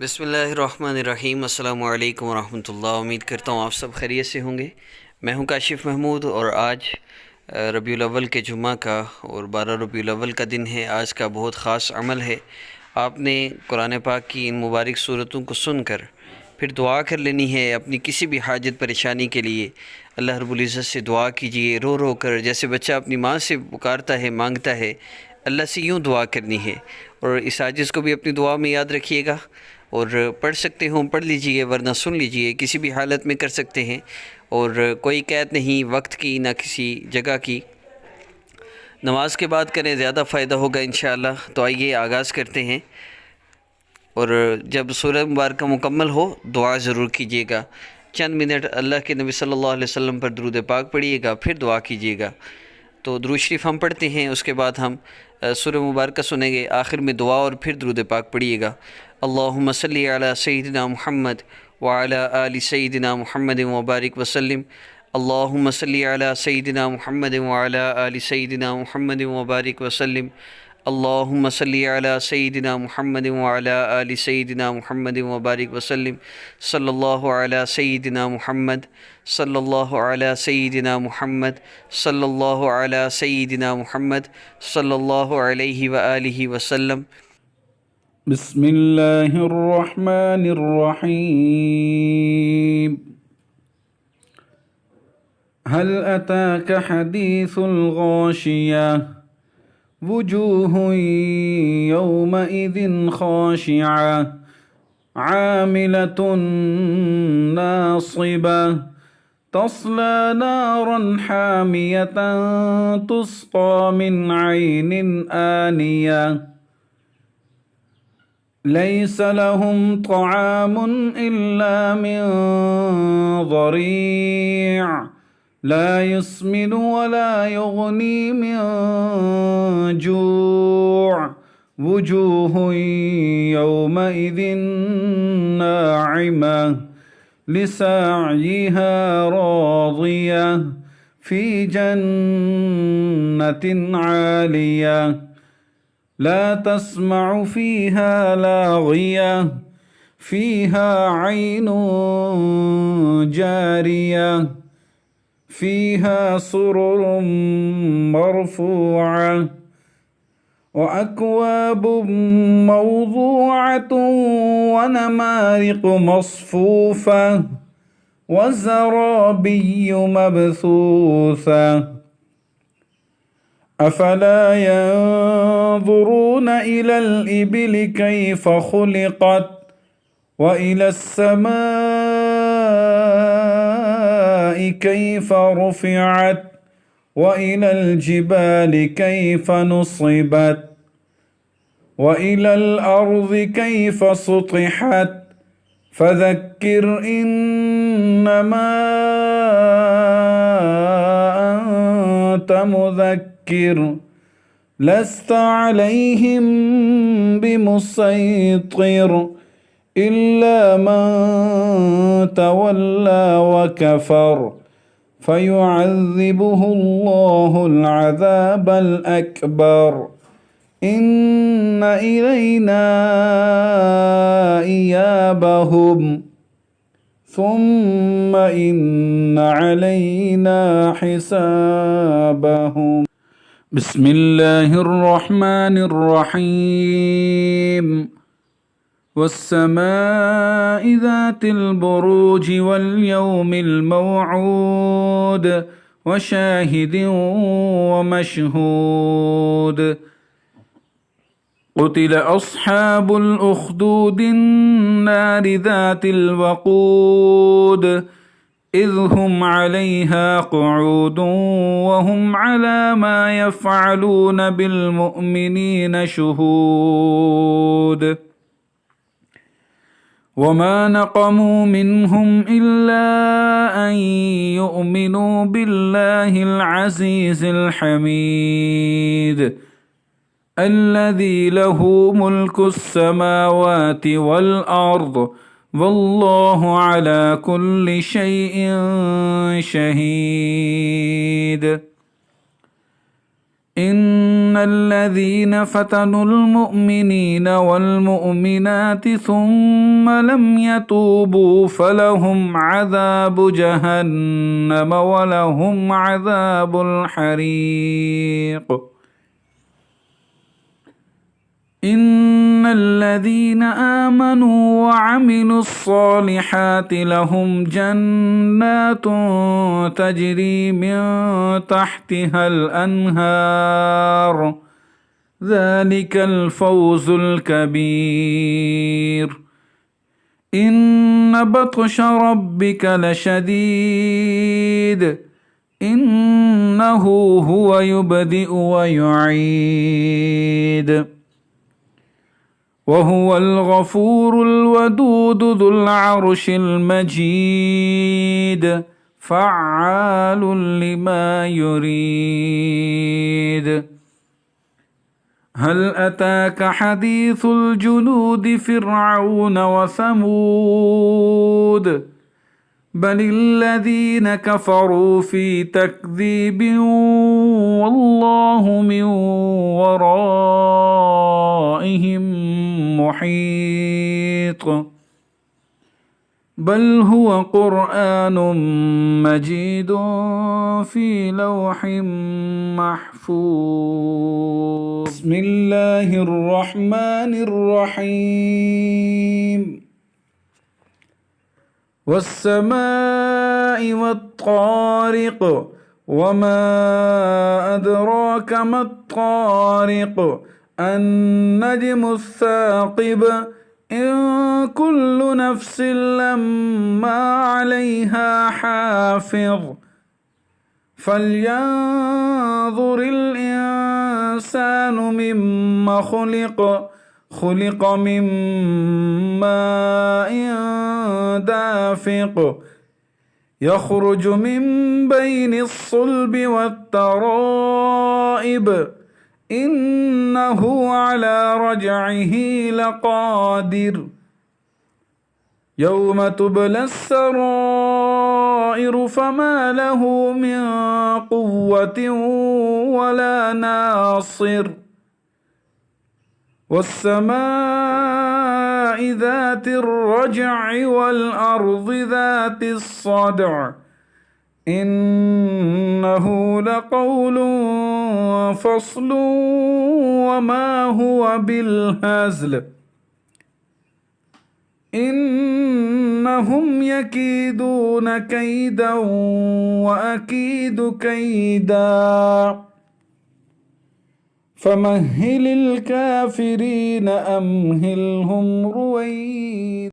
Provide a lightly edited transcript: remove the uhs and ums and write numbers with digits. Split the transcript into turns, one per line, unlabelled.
बिस्मिल्लाहिर्रहमानिर्रहीम। अस्सलामु अलैकुम वरहमतुल्लाह। उम्मीद करता हूँ आप सब खैरियत से होंगे। मैं हूँ काशिफ़ महमूद और आज रबीउल अव्वल के जुमा का और 12 रबीउल अव्वल का दिन है। आज का बहुत ख़ास अमल है। आपने कुरान पाक की इन मुबारक सूरतों को सुनकर फिर दुआ कर लेनी है अपनी किसी भी हाजत परेशानी के लिए। अल्लाह रब्बुल इज़्ज़त से दुआ कीजिए, रो रो कर, जैसे बच्चा अपनी माँ से पुकारता है, मांगता है, अल्लाह से यूँ दुआ करनी है। और इस आजिज़ को भी अपनी दुआ में याद रखिएगा। और पढ़ सकते हो पढ़ लीजिए, वरना सुन लीजिए, किसी भी हालत में कर सकते हैं। और कोई कैद नहीं वक्त की ना किसी जगह की। नमाज के बाद करें, ज़्यादा फ़ायदा होगा इंशाअल्लाह। तो आइए आगाज़ करते हैं। और जब सूरह मुबारक मुकम्मल हो दुआ ज़रूर कीजिएगा। चंद मिनट अल्लाह के नबी सल्लल्लाहु अलैहि वसल्लम पर दुरूद पाक पढ़िएगा, फिर दुआ कीजिएगा। तो दुरूद शरीफ हम पढ़ते हैं, उसके बाद हम सूरह मुबारक सुनेंगे, आखिर में दुआ और फिर दुरूद पाक पढ़िएगा। अल्लाहुम्मा सल्ली अला सय्यिदिना मुहम्मद व अला आलि सय्यिदिना मुहम्मद व बारिक वसल्लिम। अल्लाहुम्मा सल्ली अला सय्यिदिना मुहम्मद व अला आलि सय्यिदिना मुहम्मद व बारिक वसल्लिम। अल्लाहुम्मा सल्ली अला सय्यिदिना मुहम्मद व अला आलि सय्यिदिना मुहम्मद व बारिक वसल्लिम। सल्लल्लाहु अला सय्यिदिना मुहम्मद, सल्लल्लाहु अला सय्यिदिना मुहम्मद, सल्लल्लाहु अला सय्यिदिना मुहम्मद, सल्लल्लाहु अलैहि व आलिहि वसल्लम।
बिस्मिल्लाहिर्रहमानिर्रहीम। हल अताक हदीसुल गाशिया वुजूहुन यौमइज़िन खाशिआ आमिलतुन नासिबा तस्ला नारन हामियतन तुस्क़ा मिन ऐनिन आनिया लैस लहुम तआमुन इल्ला मिन ज़री' ला युस्मिनु वला युग़नी मिन जूዕ वुजूहुन यौमइज़िन नाइमा लिसाዕयिहा राज़िया फी जन्नतिन आलिया ला तस्मअ फ़ीहा लाग़िया फ़ीहा ऐनुन जारिया फ़ीहा सुरुरुन मरफ़ूअह व अक्वाबुन मौज़ूअतुन व नमारिक़ु मस्फ़ूफ़ह व ज़राबिय्यु मबसूसा अफ़ला यंज़ुरून इलल इबिलि कैफ़ ख़ुलिक़त व इलस समाइ कैफ़ रुफ़िअत व इलल जिबालि कैफ़ नुसिबत व इलल अर्ज़ि कैफ़ सुतिहत फ़ज़क्किर इन्नमा अन्त मुज़क्किर लस्त अलैहिम बिमुसैतिर इल्ला मन तवल्ला व कफ़र फ़युअज़्ज़िबुहुल्लाहुल अज़ाबल अकबर इन्न इलैना इयाबहुम ثم إن علينا حسابهم بسم الله الرحمن الرحيم والسماء ذات البروج واليوم الموعود وشاهد ومشهود قتل أصحاب الأخدود النار ذات الوقود إذ هم عليها قعود وهم على ما يفعلون بالمؤمنين شهود وما نقموا منهم إلا أن يؤمنوا بالله العزيز الحميد الذي له ملك السماوات والأرض والله على كل شيء شهيد إن الذين فتنوا المؤمنين والمؤمنات ثم لم يتوبوا فلهم عذاب جهنم ولهم عذاب الحريق. إن الذين آمنوا وعملوا الصالحات لهم جنات تجري من تحتها الأنهار ذلك الفوز الكبير. إن بطش ربك لشديد إنه هو يبدئ ويعيد وهو الغفور الودود ذو العرش المجيد فعال لما يريد. هل أتاك حديث الجنود فرعون وثمود بل الذين كفروا في تكذيب والله من ورائهم محيط. بل هو قرآن مجيد في لوح محفوظ. بسم الله الرحمن الرحيم. والسماء والطارق وما أدراك ما الطارق النجم الثاقب إن كل نفس لما عليها حافظ فلينظر الإنسان مما خلق من ماء دافق يخرج من بين الصلب والترائب إنه على رجعه لقادر يوم تبلى السرائر فما له من قوة ولا ناصر. والسماء ذات الرجع والأرض ذات الصدع إنه لقول فصل وما هو بالهزل إنهم يكيدون كيدا وأكيد كيدا فمهل الكافرين أمهلهم رويدا.